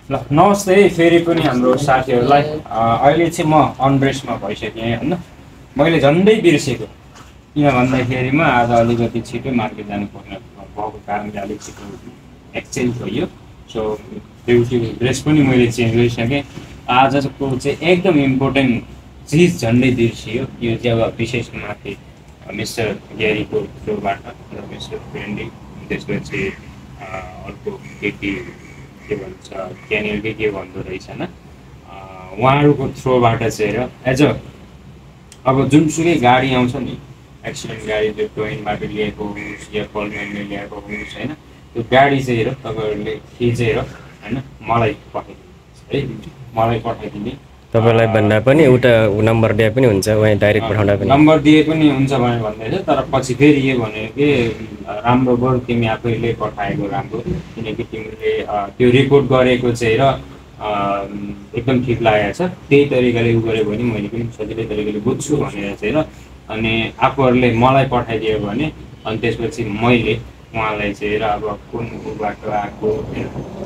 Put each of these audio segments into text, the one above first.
ल नमस्ते फेरि पनि हाम्रो साथीहरूलाई अहिले चाहिँ म अनब्रेसमा भइसकेँ हैन। मैले झन्डै बिर्सेको किन भन्दाखेरिमा आज अलिकति छिटो मार्केट जानुपर्ने भएको कारणले अलिक छिटो एक्सचेन्ज भयो। सो ड्युटी ड्रेस पनि मैले चेन्ज गरिसकेँ। आजको चाहिँ एकदम इम्पोर्टेन्ट चिज झन्डै बिर्सियो। यो चाहिँ अब विशेष माथि मिस्टर ग्यारीको थ्रोबाट मिस्टर फ्रेन्डी, त्यसपछि अर्को केटी के भन्छ क्यानियरकै के भन्दो रहेछ होइन, उहाँहरूको थ्रोबाट चाहिँ र एज अ अब जुनसुकै गाडी आउँछ नि, एक्सिडेन्ट गाडी त्यो टोइनबाट लिएको होस् या कलम्यानले ल्याएको होस् होइन, त्यो गाडी चाहिँ र तपाईँहरूले खिचेर होइन मलाई पठाइदिनुहोस् है। मलाई पठाइदिने तपाईलाई भन्दा पनि एउटा नम्बर दिए पनि हुन्छ, उहाँ डाइरेक्ट पठाउँदा पनि नम्बर दिए पनि हुन्छ भनेर भन्दैछ। तर पछि फेरि के भन्यो कि राम्रो बरु तिमी आफैले पठाएको राम्रो, किनकि तिमीले त्यो रिपोर्ट गरेको चाहिँ र एकदम ठिक लागेको छ। त्यही तरिकाले उ गऱ्यो भने मैले पनि सजिलै तरिकाले बुझ्छु भनेर चाहिँ र अनि आफूहरूले मलाई पठाइदियो भने अनि त्यसपछि मैले उहाँलाई चाहिँ र अब कुन बाटो आएको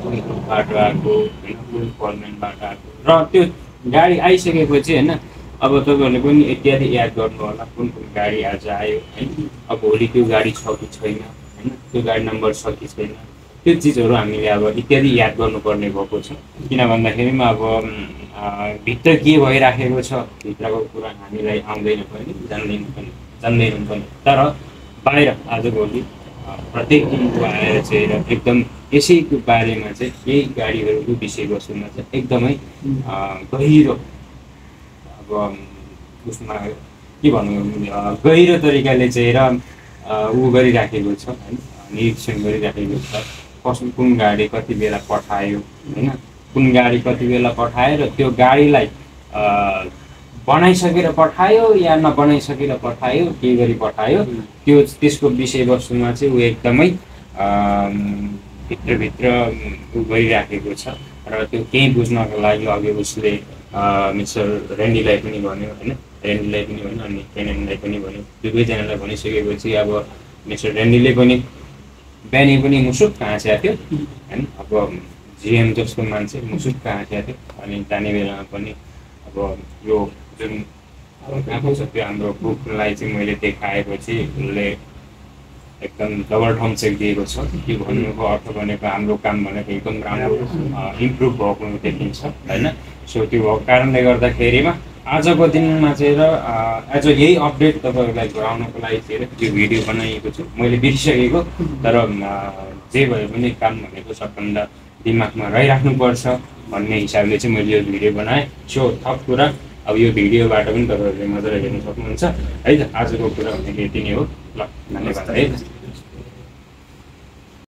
कुन बाटो आएको होइन, कुन कलम्यानबाट आएको र त्यो गाडी आइसकेपछि होइन, अब तपाईँहरूले पनि इत्यादि याद गर्नु होला कुन कुन गाडी आज आयो होइन, अब भोलि त्यो गाडी छ कि छैन होइन, त्यो गाडी नम्बर छ कि छैन, त्यो चिजहरू हामीले अब इत्यादि याद गर्नुपर्ने भएको छ। किन भन्दाखेरिमा अब भित्र के भइराखेको छ भित्रको कुरा हामीलाई आउँदैन पनि, जान्दैनौँ पनि। तर बाहिर आजभोलि प्रत्येक दिनको आएर चाहिँ र एकदम यसैको बारेमा चाहिँ यही गाडीहरूको विषयवस्तुमा चाहिँ एकदमै गहिरो अब उसमा के भनौँ गहिरो तरिकाले चाहिँ र उ गरिराखेको छ होइन, निरीक्षण गरिराखेको छ। कसो कुन गाडी कति बेला पठायो होइन, कुन गाडी कति बेला पठायो र त्यो गाडीलाई बनाइसकेर पठायो या नबनाइसकेर पठायो, के गरी पठायो, त्यो त्यसको विषयवस्तुमा चाहिँ ऊ एकदमै भित्रभित्र उ गरिराखेको छ। र त्यो केही बुझ्नको लागि अघि उसले मिस्टर रेन्डीलाई पनि भन्यो होइन, रेन्डीलाई पनि भन्यो अनि केनेनलाई पनि भन्यो। दुवैजनालाई भनिसकेपछि अब मिस्टर रेन्डीले पनि बिहानै पनि मुसुक्क हाँसेको थियो होइन। अब जिएम जस्तो मान्छे मुसुक्क हाँसेको थियो अनि जाने बेलामा पनि अब यो जुन आएको छ त्यो हाम्रो बुकलाई चाहिँ मैले देखाएपछि उसले एकदम डबल थम्सअप दिएको छ। त्यो भन्नुको अर्थ भनेको हाम्रो काम भनेको एकदम राम्रो इम्प्रुभ भएको देखिन्छ होइन। सो त्यो भएको कारणले गर्दाखेरिमा आजको दिनमा चाहिँ र एज अ यही अपडेट तपाईँहरूलाई गराउनको लागि चाहिँ त्यो भिडियो बनाइएको छु। मैले बिर्सिसकेको, तर जे भए पनि काम भनेको सबभन्दा दिमागमा रहिराख्नुपर्छ भन्ने हिसाबले चाहिँ मैले यो भिडियो बनाएँ। सो थप कुरा अब यो भिडियोबाट पनि तपाईँहरूले मजाले हेर्न सक्नुहुन्छ है त। आजको कुरा भनेको यति नै हो। ल धन्यवाद है।